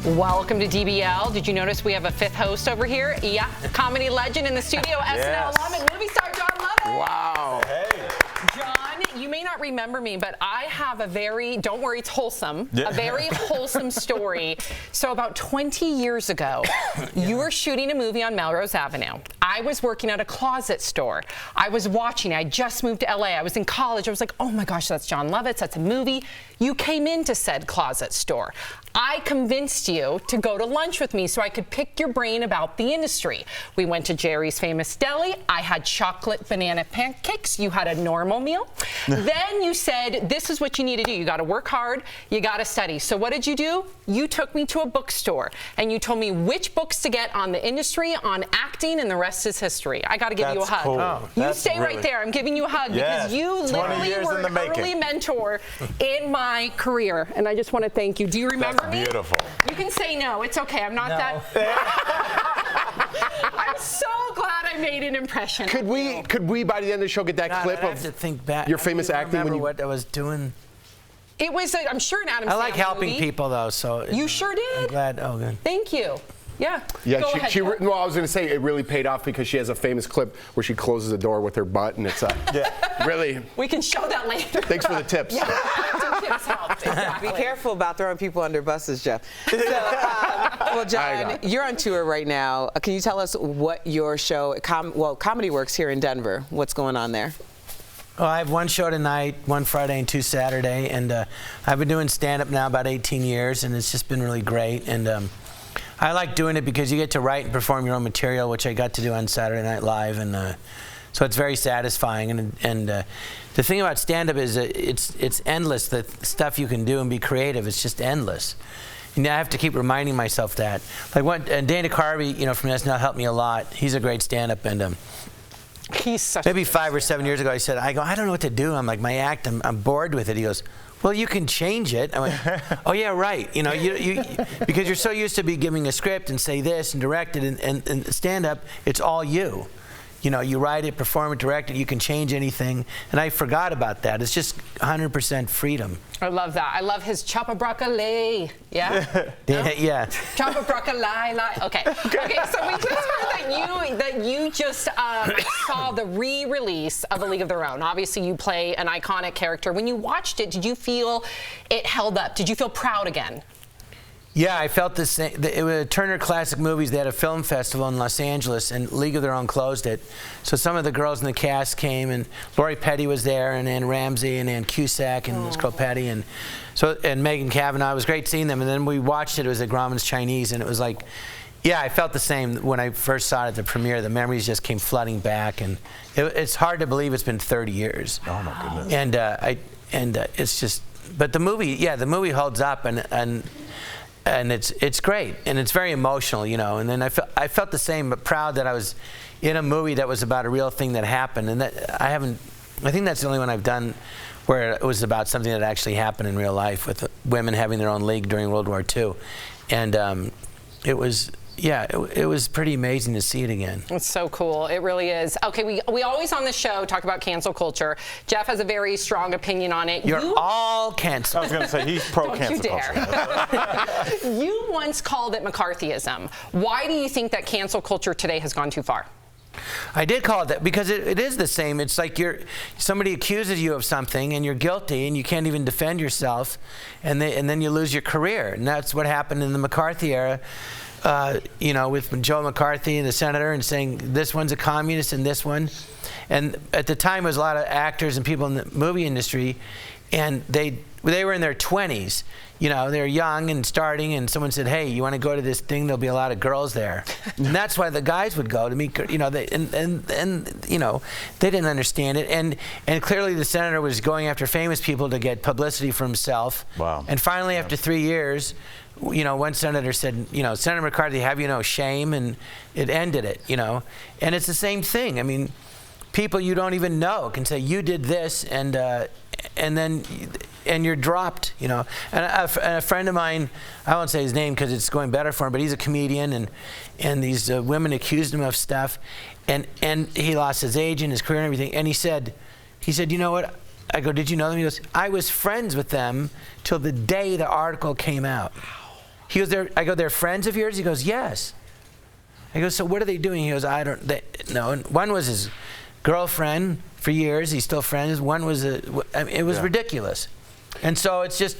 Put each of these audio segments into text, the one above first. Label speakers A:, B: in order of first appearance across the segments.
A: Welcome to DBL. Did you notice we have a fifth host over here? Yeah, comedy legend in the studio, SNL alum and movie star Jon Lovitz.
B: Wow.
C: Hey.
A: John, you may not remember me, but I have a very, don't worry, it's wholesome, a very wholesome story. So about 20 years ago, you were shooting a movie on Melrose Avenue. I was working at a closet store. I was watching, I just moved to LA. I was in college. I was like, oh my gosh, that's Jon Lovitz, that's a movie. You came into said closet store. I convinced you to go to lunch with me so I could pick your brain about the industry. We went to Jerry's Famous Deli. I had chocolate banana pancakes. You had a normal meal. Then you said, this is what you need to do. You got to work hard. You got to study. So what did you do? You took me to a bookstore and you told me which books to get on the industry, on acting, and the rest is history. I got to give you a hug.
C: Cool.
B: Oh,
A: you stay right there. I'm giving you a hug because you literally were an early mentor in my career. And I just want to thank you. Do you remember me?
C: Beautiful.
A: You can say no. It's okay. I'm not that. I'm so glad I made an impression.
B: Could we by the end of the show get that clip
D: I
B: of
D: have to think back.
B: your famous acting when you?
D: What I was doing.
A: It was, I'm sure, an Adam
D: I like
A: Sandler
D: helping
A: movie.
D: people though, so.
A: You sure did.
D: I'm glad. Oh, good.
A: Thank you. Yeah.
B: Yeah,
A: Go ahead, Joe.
B: well, I was going to say it really paid off because she has a famous clip where she closes the door with her butt, and it's really.
A: We can show that later.
B: Thanks for the tips.
A: Yeah, acting tips help. Exactly.
E: Be careful about throwing people under buses, Jeff. So, well, John, you're on tour right now. Can you tell us what your show, Comedy Works here in Denver, what's going on there?
D: Well, I have one show tonight, one Friday and two Saturday, and I've been doing stand-up now about 18 years, and it's just been really great. And I like doing it because you get to write and perform your own material, which I got to do on Saturday Night Live, and so it's very satisfying. And the thing about stand-up is it's endless. The stuff you can do and be creative, it's just endless. And I have to keep reminding myself that. Like Dana Carvey, from SNL helped me a lot. He's a great stand-up, and
A: He's such
D: maybe 5 or 7 years ago, I said, I don't know what to do. I'm like, my act, I'm bored with it. He goes, well, you can change it. I went, oh yeah, right. Because you're so used to be giving a script and say this and direct it, and stand up, it's all you. You write it, perform it, direct it, you can change anything. And I forgot about that. It's just 100% freedom.
A: I love that. I love his chopper broccoli. Yeah?
D: Yeah.
A: Chopper broccoli. Okay. Okay, so we just heard that you just saw the re-release of A League of Their Own. Obviously, you play an iconic character. When you watched it, did you feel it held up? Did you feel proud again?
D: Yeah, I felt the same. It was Turner Classic Movies. They had a film festival in Los Angeles, and League of Their Own closed it. So some of the girls in the cast came, and Lori Petty was there, and Ann Ramsey, and Ann Cusack, and this girl Petty, and Megan Cavanaugh. It was great seeing them. And then we watched it. It was at Grauman's Chinese, and it was like, yeah, I felt the same when I first saw it at the premiere. The memories just came flooding back, and it's hard to believe it's been 30 years.
C: Oh my goodness.
D: And it's just, but the movie holds up, and it's great, and it's very emotional, And then I felt the same, but proud that I was in a movie that was about a real thing that happened, and that I think that's the only one I've done where it was about something that actually happened in real life, with women having their own league during World War II, and it was. Yeah, it was pretty amazing to see it again.
A: It's so cool. It really is. Okay, we always on the show talk about cancel culture. Jeff has a very strong opinion on it.
D: You're all canceled.
C: I was going to say, he's pro-cancel
A: culture. You once called it McCarthyism. Why do you think that cancel culture today has gone too far?
D: I did call it that because it is the same. It's like somebody accuses you of something and you're guilty and you can't even defend yourself, and then you lose your career. And that's what happened in the McCarthy era. With Joe McCarthy and the senator, and saying this one's a communist and this one. And at the time, there was a lot of actors and people in the movie industry, and they were in their 20s. They were young and starting, and someone said, hey, you want to go to this thing? There'll be a lot of girls there. And that's why the guys would go to meet, they didn't understand it. And clearly the senator was going after famous people to get publicity for himself.
C: Wow.
D: And finally, after 3 years, one senator said, Senator McCarthy, have you no shame? And it ended it, And it's the same thing. I mean, people you don't even know can say, you did this, and then you're dropped, And a friend of mine, I won't say his name because it's going better for him, but he's a comedian, and these women accused him of stuff, and he lost his agent, his career, and everything. And he said, you know what? I go, did you know them? He goes, I was friends with them till the day the article came out. He goes, I go, they're friends of yours? He goes, yes. I go, so what are they doing? He goes, I don't know. And one was his girlfriend for years. He's still friends. One was it was ridiculous. And so it's just,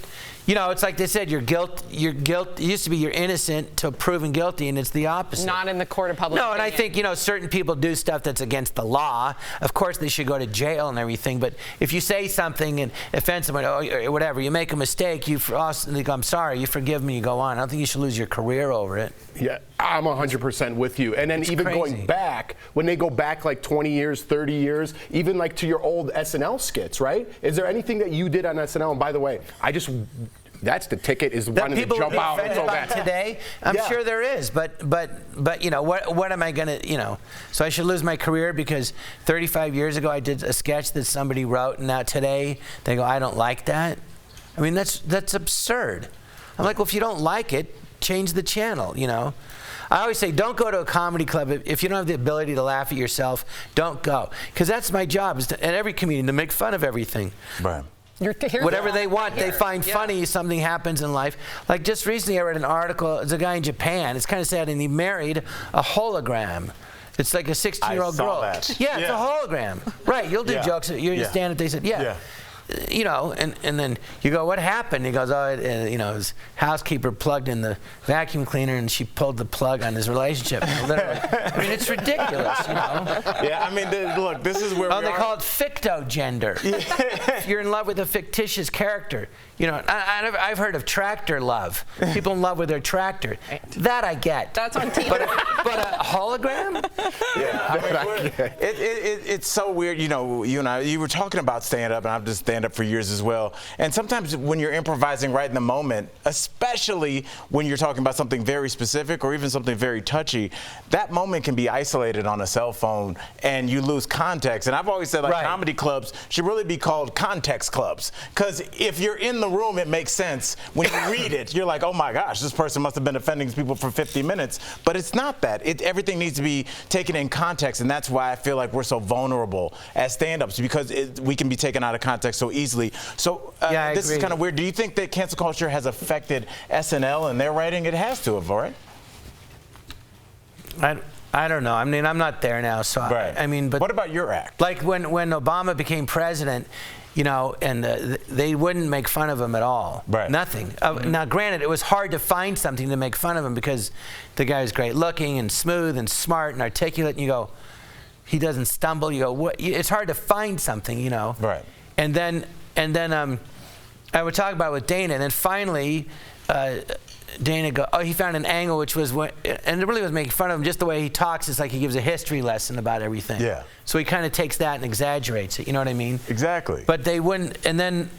D: it's like they said, your guilt, it used to be you're innocent till proven guilty, and it's the opposite.
A: Not in the court of public opinion.
D: And I think, certain people do stuff that's against the law. Of course, they should go to jail and everything, but if you say something and offend someone, or whatever, you make a mistake, they go, I'm sorry, you forgive me, you go on. I don't think you should lose your career over it.
B: Yeah, I'm 100% with you. And then
D: It's
B: even
D: crazy.
B: going back, when they go back like 20 years, 30 years, even like to your old SNL skits, right? Is there anything that you did on SNL? And by the way, that's the ticket, is wanting to
D: People
B: jump
D: would be
B: out and
D: offended
B: throw
D: by
B: that.
D: today. I'm sure there is, but what am I gonna, So I should lose my career because 35 years ago I did a sketch that somebody wrote, and now today they go, I don't like that. I mean, that's absurd. I'm like, well, if you don't like it, change the channel. I always say, don't go to a comedy club if you don't have the ability to laugh at yourself. Don't go, because that's my job, and every comedian, to make fun of everything.
C: Right.
D: Whatever they want, they find funny. Something happens in life. Like just recently, I read an article. There's a guy in Japan. It's kind of sad, and he married a hologram. It's like a 16-year-old girl.
C: I saw that.
D: Yeah, it's a hologram. Right. You'll do jokes. You're stand up. They said, yeah. And then you go, what happened? He goes, his housekeeper plugged in the vacuum cleaner and she pulled the plug on his relationship. Literally. I mean, it's ridiculous,
C: Yeah, I mean, look, this is where
D: they call it fictogender. If you're in love with a fictitious character. I've heard of tractor love. People in love with their tractor. That I get.
A: That's on TV.
D: But a hologram?
C: Yeah, I mean, it's so weird. You and I, you were talking about stand-up, and I've just stand-up for years as well. And sometimes when you're improvising right in the moment, especially when you're talking about something very specific or even something very touchy, that moment can be isolated on a cell phone, and you lose context. And I've always said, comedy clubs should really be called context clubs, because if you're in the room, it makes sense. When you read it, you're like, oh my gosh, this person must have been offending people for 50 minutes. But it's not that. Everything needs to be taken in context, and that's why I feel like we're so vulnerable as stand-ups, because we can be taken out of context so easily. So this is kind of weird. Do you think that cancel culture has affected SNL and their writing? It has to have, right?
D: I don't know. I mean, I'm not there now, so but
C: what about your act?
D: Like when Obama became president, and they wouldn't make fun of him at all.
C: Right.
D: Nothing. Now, granted, it was hard to find something to make fun of him because the guy was great looking and smooth and smart and articulate. And you go, he doesn't stumble. You go, what? It's hard to find something,
C: Right.
D: And then I would talk about it with Dana, and then finally. Dana he found an angle which was and it really was making fun of him. Just the way he talks, it's like he gives a history lesson about everything.
C: Yeah.
D: So he kind of takes that and exaggerates it. You know what I mean?
C: Exactly.
D: But they wouldn't. And then,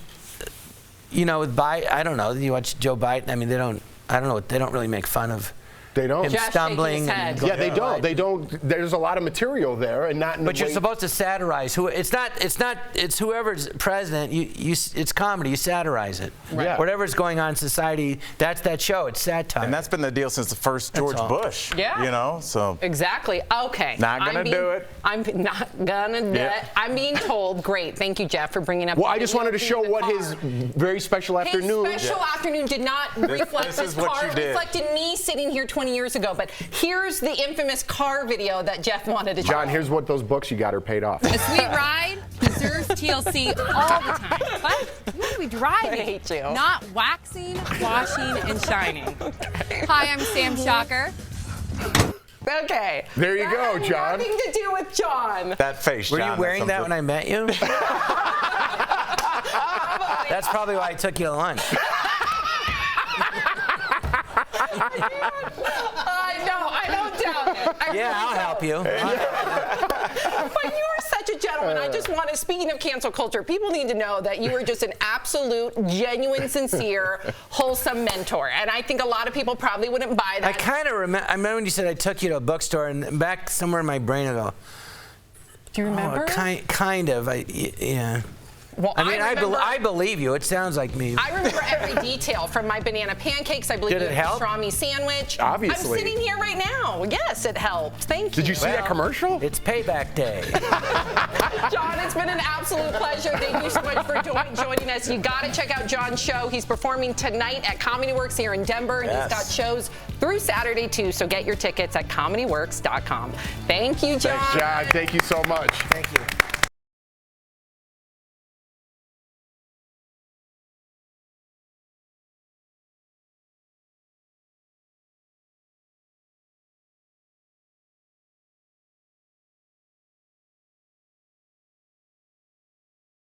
D: with Biden, I don't know. You watch Joe Biden. I mean, they don't. I don't know. They don't really make fun of.
B: They don't.
D: Him stumbling. And
B: yeah, they don't. They don't. There's a lot of material there, and not. In
D: but you're supposed to satirize. It's whoever's president. It's comedy. You satirize it.
B: Right. Yeah.
D: Whatever's going on in society, that's that show. It's satire.
C: And that's been the deal since the first George Bush.
A: Yeah.
C: So.
A: Exactly. Okay.
C: Not gonna do it.
A: I'm not gonna do it. I'm being told. Great. Thank you, Jeff, for bringing up.
B: Well, I just wanted to show what his very special afternoon.
A: His special afternoon did not reflect this car. It reflected me sitting here 20 years ago. But here's the infamous car video that Jeff wanted to show.
B: John, here's what those books you got her paid off.
F: A sweet ride deserves TLC all the time. What? What are we driving?
A: I hate you.
F: Not waxing, washing, and shining. Hi, I'm Sam Shocker.
A: Okay.
B: There you go, John.
A: Nothing to do with John.
C: That face, John.
D: Were you wearing that when I met you? That's probably why I took you to lunch.
A: I don't doubt it.
D: I'll help you.
A: But you are such a gentleman. I just want to, speaking of cancel culture, people need to know that you are just an absolute, genuine, sincere, wholesome mentor. And I think a lot of people probably wouldn't buy that.
D: I kind of remember. I remember when you said I took you to a bookstore, and back somewhere in my brain I go,
A: do you remember?
D: Kind of. Yeah.
A: Well,
D: I mean,
A: remember,
D: I believe you. It sounds like me.
A: I remember every detail from my banana pancakes. I believe
D: Did it help?
A: pastrami sandwich.
B: Obviously.
A: I'm sitting here right now. Yes, it helped. Thank you.
B: Did you see that commercial?
D: It's payback day.
A: Jon, it's been an absolute pleasure. Thank you so much for joining us. You got to check out Jon's show. He's performing tonight at Comedy Works here in Denver, and he's got shows through Saturday too. So get your tickets at comedyworks.com. Thank you, Jon.
B: Thanks, Jon. Thank you so much.
D: Thank you.